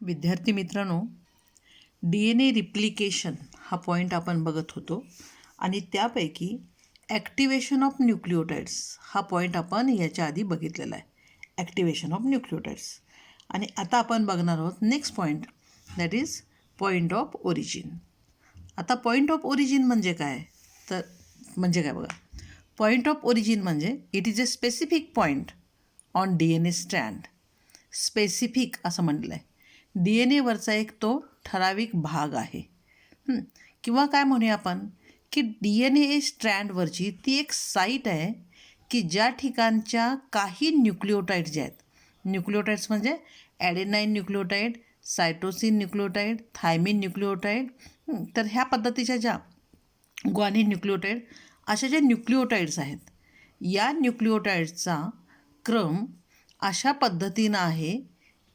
विद्यार्थी मित्रांनो, DNA replication हा पॉईंट आपण बघत होतो आणि त्यापैकी ॲक्टिवेशन ऑफ न्यूक्लिओटाइड्स हा पॉईंट आपण याच्या आधी बघितलेला आहे. Activation of nucleotides. आणि आता आपण बघणार आहोत next point, that is point of origin. आता पॉईंट ऑफ ओरिजिन म्हणजे काय? तर म्हणजे काय बघा, पॉईंट ऑफ ओरिजिन म्हणजे it is a specific point on DNA strand. Specific असं म्हटलं आहे. DNA वरचा एक तो ठराविक भाग आहे. किंवा काय म्हणूया आपण की DNA स्ट्रँडवरची ती एक साईट आहे की ज्या ठिकाणच्या काही न्यूक्लिओटाइड जे आहेत, न्यूक्लिओटाइड्स म्हणजे ॲडेनाईन न्यूक्लिओटाइड, सायटोसिन न्यूक्लिओटाइड, थायमिन न्यूक्लिओटाइड, तर ह्या पद्धतीच्या ज्या ग्वानिन न्यूक्लिओटाइड अशा ज्या न्यूक्लिओटाइड्स आहेत, या न्यूक्लिओटाइड्सचा क्रम अशा पद्धतीनं आहे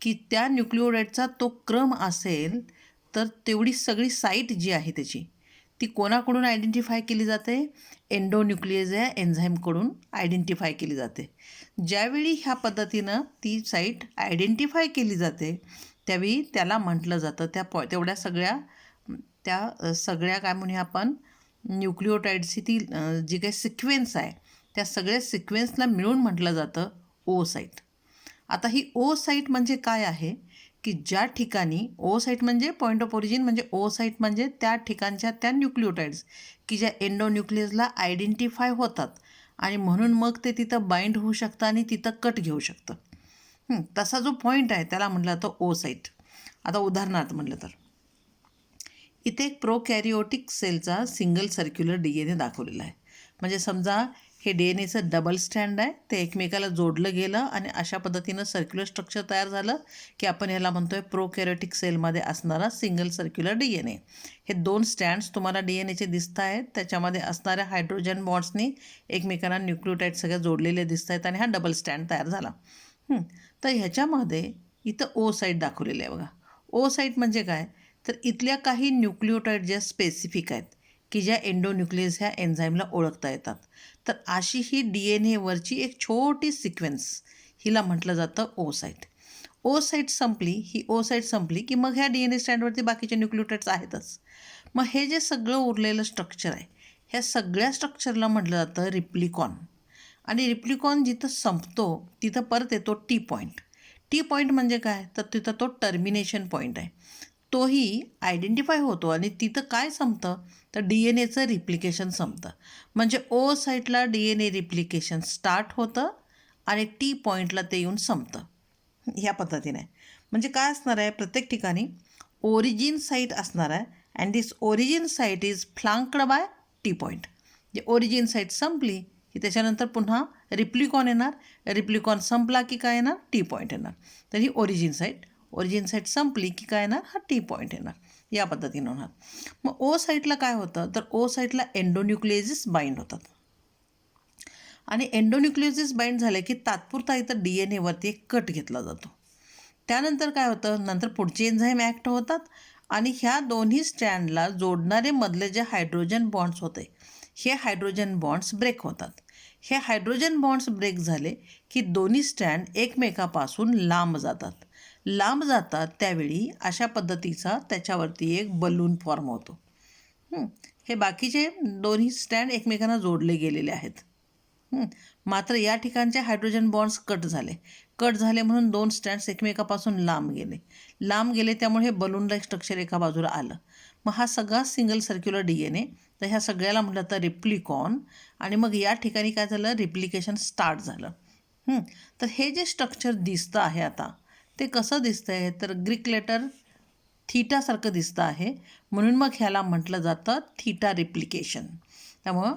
की त्या न्यूक्लिओटाइडचा तो क्रम असेल तर तेवढी सगळी साईट जी आहे त्याची ती कोणाकडून आयडेंटिफाय केली जाते? एंडोन्यूक्लियस या एन्झाईमकडून आयडेंटिफाय केली जाते. ज्यावेळी ह्या पद्धतीनं ती साईट आयडेंटिफाय केली जाते त्यावेळी त्याला म्हटलं जातं तेवढ्या सगळ्या काय म्हणूया आपण न्यूक्लिओटाइड्सची ती जी काही सिक्वेन्स आहे त्या सगळ्या सिक्वेन्सला मिळून म्हटलं जातं ओ साईट. आता ही ओ साईट म्हणजे काय आहे की ज्या ठिकाणी ओ साईट म्हणजे पॉईंट ऑफ ओरिजिन म्हणजे ओ साईट म्हणजे त्या ठिकाणच्या त्या न्यूक्लिओटाइड्स की ज्या एंडोन्यूक्लियसला आयडेंटिफाय होतात आणि म्हणून मग ते तिथं बाइंड होऊ शकतं आणि तिथं कट घेऊ शकतं. तसा जो पॉईंट आहे त्याला म्हटलं जातं ओ साईट. आता उदाहरणार्थ म्हटलं तर इथे एक प्रोकॅरिओटिक सेलचा सिंगल सर्क्युलर DNA दाखवलेला आहे. म्हणजे समजा हे DNAचं डबल स्टँड आहे, ते एकमेकाला जोडलं गेलं आणि अशा पद्धतीनं सर्क्युलर स्ट्रक्चर तयार झालं की आपण ह्याला म्हणतोय प्रोकॅरिओटिक सेलमध्ये असणारा सिंगल सर्क्युलर DNA. हे दोन स्टँड्स तुम्हाला DNAचे दिसत आहेत, त्याच्यामध्ये असणाऱ्या हायड्रोजन बॉन्ड्सनी एकमेकांना न्यूक्लिओटाइड सगळ्या जोडलेले दिसत आहेत आणि हा डबल स्टँड तयार झाला. तर ह्याच्यामध्ये इथं ओ साईट दाखवलेली आहे बघा. ओ साईट म्हणजे काय? तर इथल्या काही न्यूक्लिओटाइड ज्या स्पेसिफिक आहेत की ज्या एंडोन्यूक्लियस ह्या एन्झाईमला ओळखता येतात, तर अशी ही DNAवरची एक छोटी सिक्वेन्स हिला म्हटलं जातं ओ साईट. ओ साईट संपली की मग ह्या DNA स्टँडवरती बाकीचे न्यूक्लिओटाइड्स आहेतच. मग हे जे सगळं उरलेलं स्ट्रक्चर आहे ह्या सगळ्या स्ट्रक्चरला म्हटलं जातं रिप्लिकॉन. आणि रिप्लिकॉन जिथं संपतो तिथं परत येतो टी पॉईंट. टी पॉईंट म्हणजे काय? तर तिथं तो टर्मिनेशन पॉईंट आहे. तोही आयडेंटिफाय होतो आणि तिथं काय संपतं तर DNAचं रिप्लिकेशन संपतं. म्हणजे ओ साईटला DNA रिप्लिकेशन स्टार्ट होतं आणि टी पॉईंटला ते येऊन संपतं. ह्या पद्धतीने म्हणजे काय असणार आहे, प्रत्येक ठिकाणी ओरिजिन साईट असणार आहे and this origin site is flanked by T point. जे ओरिजिन साईट संपली की त्याच्यानंतर पुन्हा रिप्लिकॉन येणार, रिप्लिकॉन संपला की काय येणार? टी पॉईंट येणार. तर ही ओरिजिन साईट संपली की काय येणार? हा टी पॉईंट येणार. या पद्धतीनं होणार. मग ओ साईटला काय होतं तर ओ साईटला एंडोन्यूक्लियस बाइंड होतात आणि एंडोन्यूक्लियस बाइंड झाले की तात्पुरता इथं DNAवरती एक कट घेतला जातो. त्यानंतर काय होतं, नंतर पुढचे एन्झाईम ॲक्ट होतात आणि ह्या दोन्ही स्टँडला जोडणारे मधले जे हायड्रोजन बॉन्ड्स होते हे हायड्रोजन बॉन्ड्स ब्रेक होतात. हे हायड्रोजन बॉन्ड्स ब्रेक झाले की दोन्ही स्टँड एकमेकापासून लांब जातात त्यावेळी अशा पद्धतीचा त्याच्यावरती एक बलून फॉर्म होतो. हे बाकीचे दोन्ही स्टँड एकमेकांना जोडले गेलेले आहेत. मात्र या ठिकाणचे हायड्रोजन बॉन्ड्स कट झाले म्हणून दोन स्टँड्स एकमेकापासून लांब गेले त्यामुळे हे बलून लाईक स्ट्रक्चर एका बाजूला आलं. मग हा सगळा सिंगल सर्क्युलर DNA, तर ह्या सगळ्याला म्हटलं तर रिप्लिकॉन. आणि मग या ठिकाणी काय झालं, रिप्लिकेशन स्टार्ट झालं. तर हे जे स्ट्रक्चर दिसतं आहे आता ते कसं दिसतं आहे तर ग्रीक लेटर थीटासारखं दिसतं आहे, म्हणून मग ह्याला म्हटलं जातं थीटा रिप्लिकेशन. त्यामुळं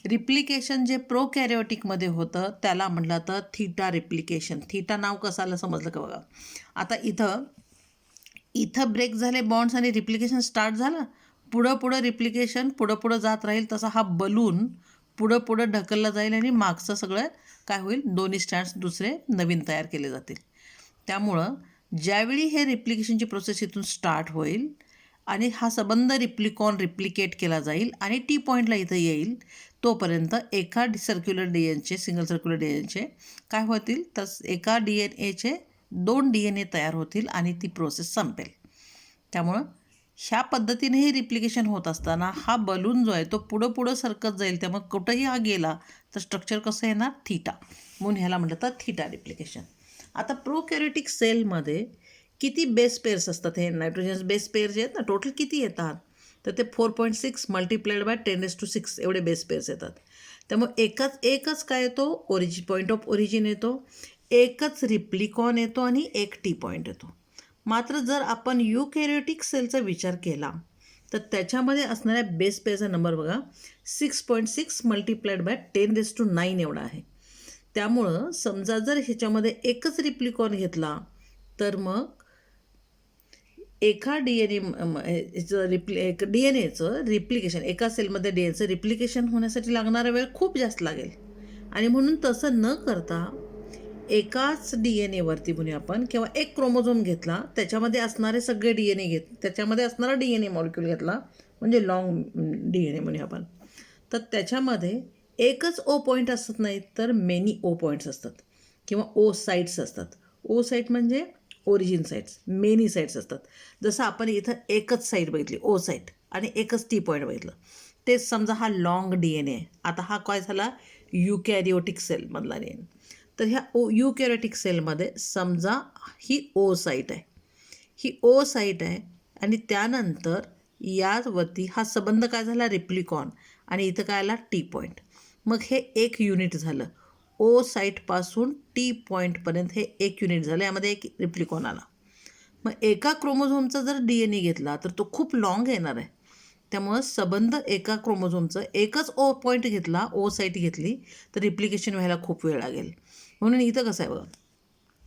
रिप्लिकेशन जे प्रोकॅरिओटिकमध्ये होतं त्याला म्हटलं जातं थीटा रिप्लिकेशन. थीटा नाव कसं आलं समजलं का बघा. आता इथं ब्रेक झाले बॉन्ड्स आणि रिप्लिकेशन स्टार्ट झालं. पुढं रिप्लिकेशन पुढं जात राहील, तसा हा बलून पुढं ढकलला जाईल आणि मागचं सगळं काय होईल, दोन्ही स्टँड्स दुसरे नवीन तयार केले जातील. त्यामुळं ज्यावेळी हे रिप्लिकेशनची प्रोसेस इथून स्टार्ट होईल आणि हा संबंध रिप्लिकॉन रिप्लिकेट केला जाईल आणि टी पॉईंटला इथं येईल, तोपर्यंत एका सिंगल सर्क्युलर DNAचे काय होतील तर एका DNAचे 2 DNA तयार होतील आणि ती प्रोसेस संपेल. त्यामुळं ह्या पद्धतीने हे रिप्लिकेशन होत असताना हा बलून जो आहे तो पुढं सरकत जाईल. त्यामुळे कुठंही हा गेला तर स्ट्रक्चर कसं येणार? थीटा. म्हणून ह्याला म्हटलं तर थीटा रिप्लिकेशन. आता प्रोकॅरियोटिक सेलमध्ये किती बेस पेअर्स असतात? हे नायट्रोजन बेस पेअर जे आहेत ना, टोटल किती येतात? तर ते 4.6 मल्टिप्लाइड बाय 10⁶ एवढे बेस पेअर्स येतात. त्यामुळे एकच काय येतो? पॉईंट ऑफ ओरिजिन येतो, एकच रिप्लिकॉन येतो आणि एक टी पॉईंट येतो. मात्र जर आपण युकॅरियोटिक सेलचा विचार केला तर त्याच्यामध्ये असणाऱ्या बेस पेअरचा नंबर बघा 6.6 मल्टिप्लाइड बाय 10⁹ एवढा आहे. त्यामुळं समजा जर ह्याच्यामध्ये एकच रिप्लिकॉन घेतला तर मग एका डी एन एचं रिप्लिकेशन, एका सेलमध्ये डी एनचं रिप्लिकेशन होण्यासाठी लागणारा वेळ खूप जास्त लागेल. आणि म्हणून तसं न करता एकाच डी एन एवरती म्हणूया आपण, किंवा एक क्रोमोझोम घेतला, त्याच्यामध्ये असणारे सगळे डी एन ए त्याच्यामध्ये असणारा डी एन ए मॉलिक्यूल घेतला, म्हणजे लॉंग डी एन ए म्हणूया आपण, तर त्याच्यामध्ये एकच ओ पॉईंट असत नाहीत तर मेनी ओ पॉईंट्स असतात किंवा ओ साईट्स असतात. ओ साईट म्हणजे ओरिजिन साईट्स, मेनी साईट्स असतात. जसं आपण इथं एकच साईट बघितली ओ साईट आणि एकच टी पॉईंट बघितलं, तेच समजा हा लॉंग डी एन ए. आता हा काय झाला? युकॅरियोटिक सेलमधला डी एन. तर ह्या युकॅरियोटिक सेलमध्ये समजा ही ओ साईट आहे, ही ओ साईट आहे आणि त्यानंतर यावरती हा संबंध काय झाला? रिप्लिकॉन. आणि इथं काय आला? T point. मग हे एक युनिट झालं. ओ साईटपासून टी पॉईंटपर्यंत हे एक युनिट झालं, यामध्ये एक रिप्लिकॉन आला. मग एका क्रोमोझोमचा जर डी एन ए घेतला तर तो खूप लॉंग येणार आहे. त्यामुळं संबंध एका क्रोमोझोमचं एकच ओ पॉईंट घेतला, ओ साईट घेतली तर रिप्लिकेशन व्हायला खूप वेळ लागेल. म्हणून इथं कसं आहे बघा,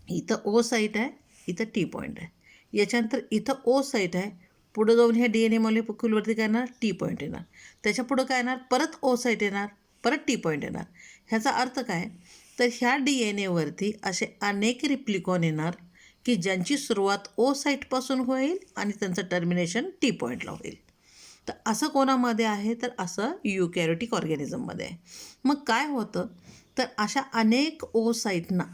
इथं ओ साईट आहे, इथं टी पॉईंट आहे. याच्यानंतर इथं ओ साईट आहे, पुढं जाऊन ह्या डी एन ए मॉलिक्यूलवरती काय येणार? टी पॉईंट येणार. त्याच्या पुढं काय येणार? परत ओ साईट येणार, परत टी पॉईंट येणार. ह्याचा अर्थ काय? तर ह्या डी एन एवरती असे अनेक रिप्लिकॉन येणार की ज्यांची सुरुवात ओ साईटपासून होईल आणि त्यांचं टर्मिनेशन टी पॉईंटला होईल. तर असं कोणामध्ये आहे? तर असं युकॅरियोटिक ऑर्गॅनिझममध्ये आहे. मग काय होतं? तर अशा अनेक ओ साईटना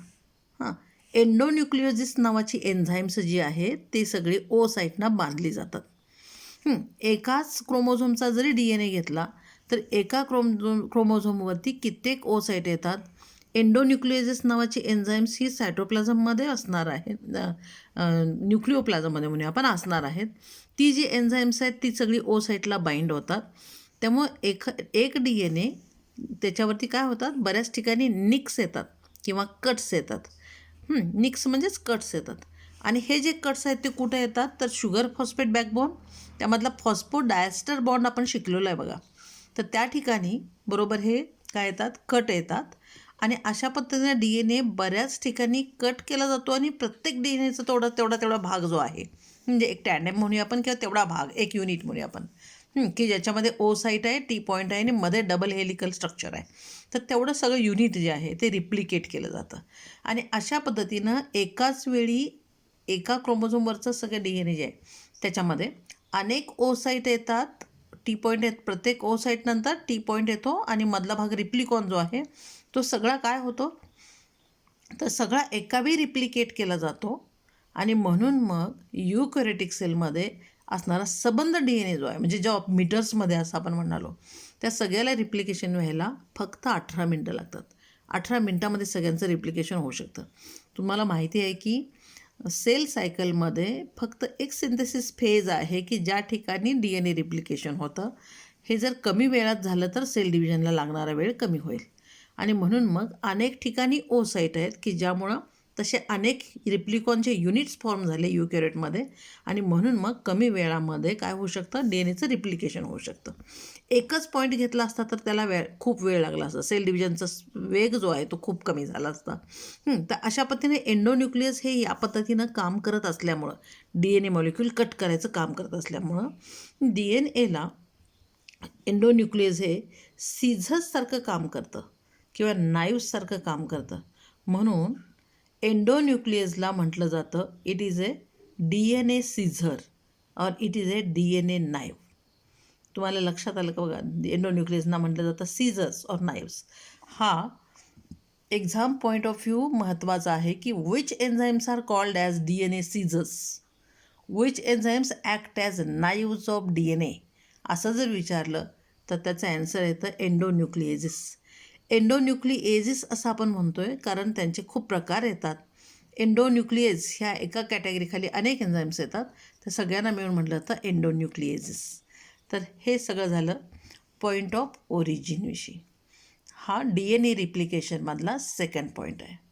एंडोन्यूक्लिओसिस नावाची एन्झाईम्स जी आहे ती सगळी ओ साईटना बांधली जातात. एकाच क्रोमोझोमचा जरी डी एन ए घेतला तर एका क्रोमोझोमवरती कित्येक ओ साईट येतात. एंडोन्यूक्लिओसिस नावाची एन्झाईम्स ही सायटोप्लाझममध्ये असणार आहेत, न्यूक्लिओप्लाझममध्ये म्हणूया आपण असणार आहेत. ती जी एन्झाईम्स आहेत ती सगळी ओ साईटला बाइंड होतात. त्यामुळं एक डी एन ए त्याच्यावरती काय होतात? बऱ्याच ठिकाणी निक्स येतात किंवा कट्स येतात. निक्स म्हणजेच कट्स येतात. आणि हे जे कट्स आहेत ते कुठे येतात? तर शुगर फॉस्फेट बॅकबोन, त्यामधला फॉस्फोडायस्टर बॉन्ड आपण शिकलेलो आहे बघा, तर त्या ठिकाणी बरोबर हे काय येतात? कट येतात. आणि अशा पद्धतीने डी एन ए बऱ्याच ठिकाणी कट केला जातो आणि प्रत्येक डी एन एचा तेवढा भाग जो आहे, म्हणजे एक टॅन्डेम म्हणूया आपण किंवा तेवढा भाग, एक युनिट म्हणूया आपण, की ज्याच्यामध्ये ओ साईट आहे, टी पॉईंट आहे आणि मध्ये डबल हेलिकल स्ट्रक्चर आहे, तर तेवढं सगळं युनिट जे आहे ते रिप्लिकेट केलं जातं. आणि अशा पद्धतीनं एकाच वेळी एका क्रोमोझोमवरचं सगळं डी एन ए जे आहे त्याच्यामध्ये अनेक ओ साईट येतात, टी पॉईंट येत, प्रत्येक ओ साईटनंतर टी पॉईंट येतो आणि मधला भाग रिप्लिकॉन जो आहे तो सगळा काय होतो? तर सगळा एकावेळी रिप्लिकेट केला जातो. आणि म्हणून मग युकॅरियोटिक सेलमध्ये असणारा संबंध डी एन ए जो आहे, म्हणजे जो मीटर्समध्ये असं आपण म्हणालो, त्या सगळ्याला रिप्लिकेशन व्हायला फक्त 18 मिनटं लागतात. 18 मिनटामध्ये सगळ्यांचं रिप्लिकेशन होऊ शकतं. तुम्हाला माहिती आहे की सेल सायकलमध्ये फक्त एक सिंथेसिस फेज आहे की ज्या ठिकाणी डी एन ए रिप्लिकेशन होतं. हे जर कमी वेळात झालं तर सेल डिव्हिजनला लागणारा वेळ कमी होईल. आणि म्हणून मग अनेक ठिकाणी ओ साईट आहेत की ज्यामुळं तसे अनेक रिप्लिकॉनचे युनिट्स फॉर्म झाले युकॅरियोटमध्ये. आणि म्हणून मग कमी वेळामध्ये काय होऊ शकतं? डी एन एचं रिप्लिकेशन होऊ शकतं. एकच पॉईंट घेतला असता तर त्याला खूप वेळ लागला असता, सेल डिव्हिजनचा वेग जो आहे तो खूप कमी झाला असता. तर अशा पद्धतीने एंडोन्यूक्लियस हे या पद्धतीनं काम करत असल्यामुळं, D N A molecule cut करायचं काम करत असल्यामुळं डी एन एला एंडोन्यूक्लियस हे सीझर्ससारखं काम करतं किंवा नाईव्हसारखं काम करतं. म्हणून एंडोन्यूक्लियसला म्हटलं जातं it is a D N A scissor or it is a D N A knife. तुम्हाला लक्षात आलं का बघा? एंडोन्यूक्लियसना म्हटलं जातं सीझर्स और नाईव्स. हा एक्झाम पॉईंट ऑफ व्ह्यू महत्त्वाचा आहे की which enzymes are called as DNA scissors, which enzymes act as knives of DNA. असं जर विचारलं तर त्याचं ॲन्सर येतं एंडोन्यूक्लिएजिस. एंडोन्यूक्लिएजिस असं आपण म्हणतो आहे कारण त्यांचे खूप प्रकार येतात. एंडोन्यूक्लिएज ह्या एका कॅटेगरीखाली अनेक एन्झाईम्स येतात, तर सगळ्यांना मिळून म्हटलं जातं एंडोन्यूक्लिएजिस. तर हे सगळं झालं पॉईंट ऑफ ओरिजिनविषयी. हा DNA रिप्लिकेशनमधला सेकंड पॉईंट आहे.